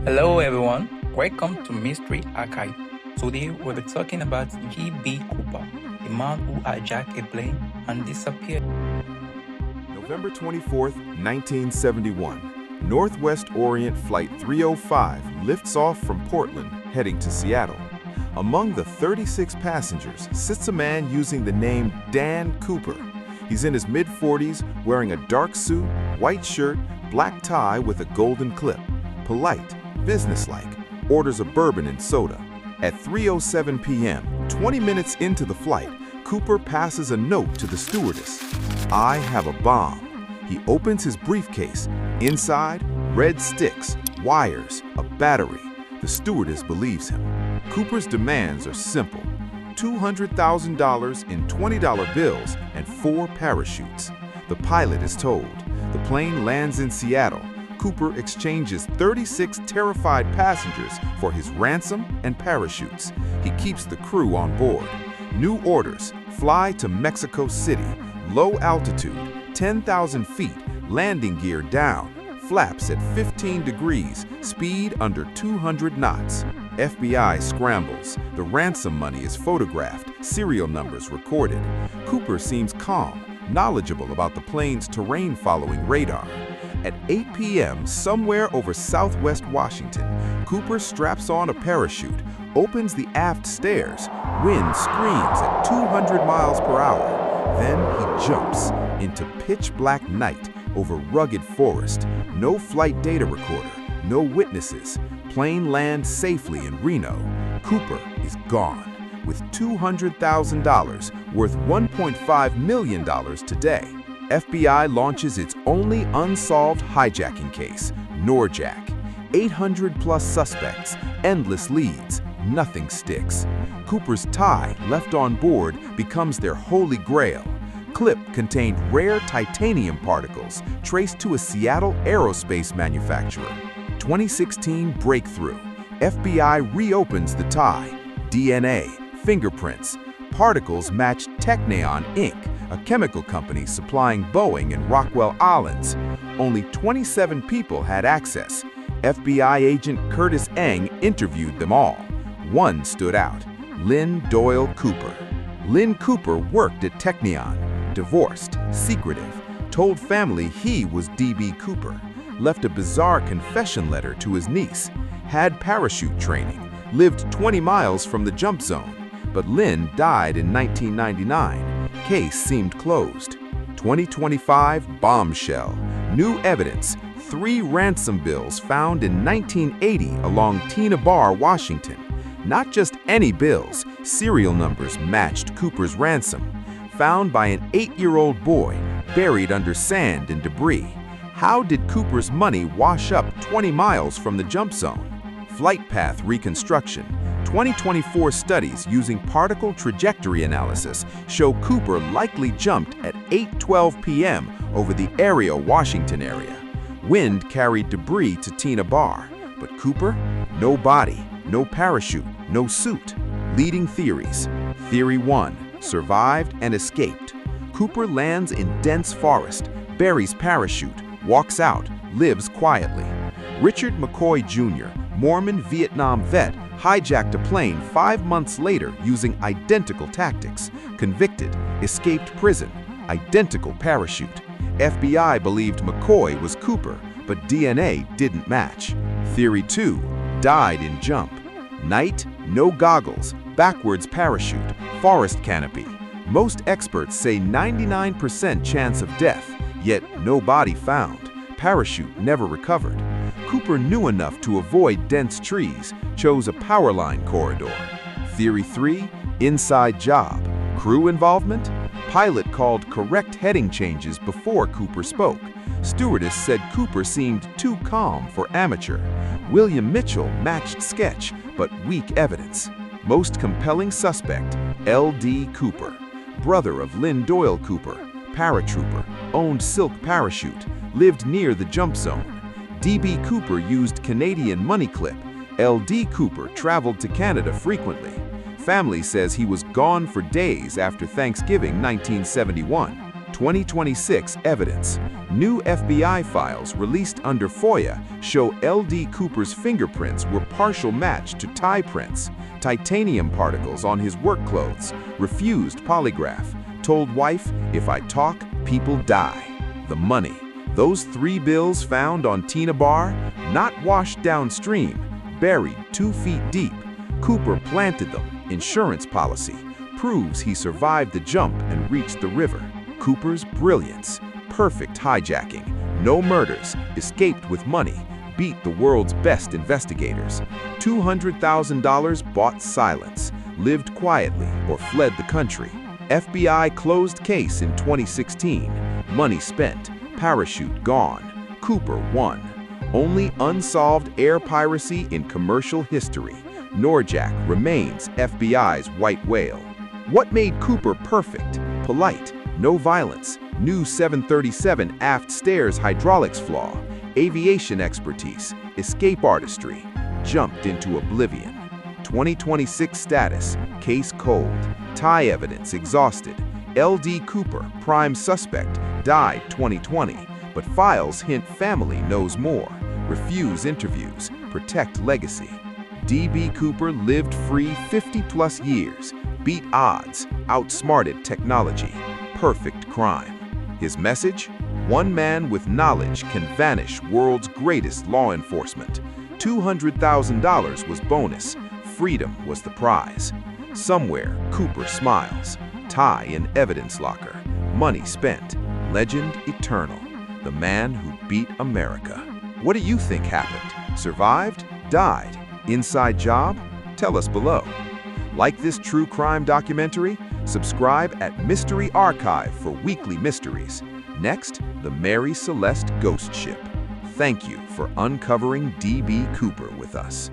Hello everyone, welcome to Mystery Archive. Today we'll be talking about G.B. Cooper, the man who hijacked a plane and disappeared. November 24th, 1971. Northwest Orient Flight 305 lifts off from Portland, heading to Seattle. Among the 36 passengers sits a man using the name Dan Cooper. He's in his mid-40s, wearing a dark suit, white shirt, black tie with a golden clip. Polite, businesslike, orders a bourbon and soda. At 3:07 p.m., 20 minutes into the flight, Cooper passes a note to the stewardess. "I have a bomb." He opens his briefcase. Inside, red sticks, wires, a battery. The stewardess believes him. Cooper's demands are simple: $200,000 in $20 bills and 4 parachutes. The pilot is told. The plane lands in Seattle. Cooper exchanges 36 terrified passengers for his ransom and parachutes. He keeps the crew on board. New orders: fly to Mexico City, low altitude, 10,000 feet, landing gear down, flaps at 15 degrees, speed under 200 knots. FBI scrambles. The ransom money is photographed, serial numbers recorded. Cooper seems calm, knowledgeable about the plane's terrain-following radar. At 8 p.m., somewhere over southwest Washington, Cooper straps on a parachute, opens the aft stairs. Wind screams at 200 miles per hour. Then he jumps into pitch-black night over rugged forest. No flight data recorder, no witnesses. Plane lands safely in Reno. Cooper is gone, with $200,000 worth $1.5 million today. FBI launches its only unsolved hijacking case, Norjack. 800-plus suspects, endless leads, nothing sticks. Cooper's tie, left on board, becomes their holy grail. Clip contained rare titanium particles traced to a Seattle aerospace manufacturer. 2016 breakthrough. FBI reopens the tie. DNA, fingerprints. Particles matched Tena Inc., a chemical company supplying Boeing and Rockwell Islands. Only 27 people had access. FBI agent Curtis Eng interviewed them all. One stood out: Lynn Doyle Cooper. Lynn Cooper worked at Tena, divorced, secretive, told family he was D.B. Cooper, left a bizarre confession letter to his niece, had parachute training, lived 20 miles from the jump zone. But Lynn died in 1999. Case seemed closed. 2025 bombshell. New evidence. 3 ransom bills found in 1980 along Tena Bar, Washington. Not just any bills, serial numbers matched Cooper's ransom. Found by an 8-year-old boy, buried under sand and debris. How did Cooper's money wash up 20 miles from the jump zone? Flight path reconstruction. 2024 studies using particle trajectory analysis show Cooper likely jumped at 8:12 p.m. over the area Washington area. Wind carried debris to Tena Bar, but Cooper? No body, no parachute, no suit. Leading theories. Theory 1. Survived and escaped. Cooper lands in dense forest, buries parachute, walks out, lives quietly. Richard McCoy Jr., Mormon Vietnam vet, hijacked a plane 5 months later using identical tactics. Convicted, escaped prison, identical parachute. FBI believed McCoy was Cooper, but DNA didn't match. Theory 2, died in jump. Night, no goggles, backwards parachute, forest canopy. Most experts say 99% chance of death, yet no body found. Parachute never recovered. Cooper knew enough to avoid dense trees, chose a power line corridor. Theory 3, inside job. Crew involvement? Pilot called correct heading changes before Cooper spoke. Stewardess said Cooper seemed too calm for amateur. William Mitchell matched sketch, but weak evidence. Most compelling suspect, L.D. Cooper. Brother of Lynn Doyle Cooper, paratrooper, owned Silk Parachute, lived near the jump zone. D.B. Cooper used Canadian money clip. L.D. Cooper traveled to Canada frequently. Family says he was gone for days after Thanksgiving 1971. 2026 evidence. New FBI files released under FOIA show L.D. Cooper's fingerprints were partial match to tie prints. Titanium particles on his work clothes. Refused polygraph. Told wife, "If I talk, people die." The money. Those 3 bills found on Tena Bar, not washed downstream, buried 2 feet deep. Cooper planted them. Insurance policy. Proves he survived the jump and reached the river. Cooper's brilliance. Perfect hijacking. No murders. Escaped with money. Beat the world's best investigators. $200,000 bought silence. Lived quietly or fled the country. FBI closed case in 2016. Money spent. Parachute gone. Cooper won. Only unsolved air piracy in commercial history. Norjack remains FBI's white whale. What made Cooper perfect? Polite, no violence, new 737 aft stairs hydraulics flaw, aviation expertise, escape artistry, jumped into oblivion. 2026 status, case cold, tie evidence exhausted. L.D. Cooper, prime suspect, died 2020, but files hint family knows more. Refuse interviews, protect legacy. D.B. Cooper lived free 50-plus years, beat odds, outsmarted technology, perfect crime. His message? One man with knowledge can vanish world's greatest law enforcement. $200,000 was bonus, freedom was the prize. Somewhere, Cooper smiles, tie in evidence locker, money spent, legend eternal. The man who beat America. What do you think happened? Survived? Died? Inside job? Tell us below. Like this true crime documentary? Subscribe at Mystery Archive for weekly mysteries. Next, the Mary Celeste Ghost Ship. Thank you for uncovering D.B. Cooper with us.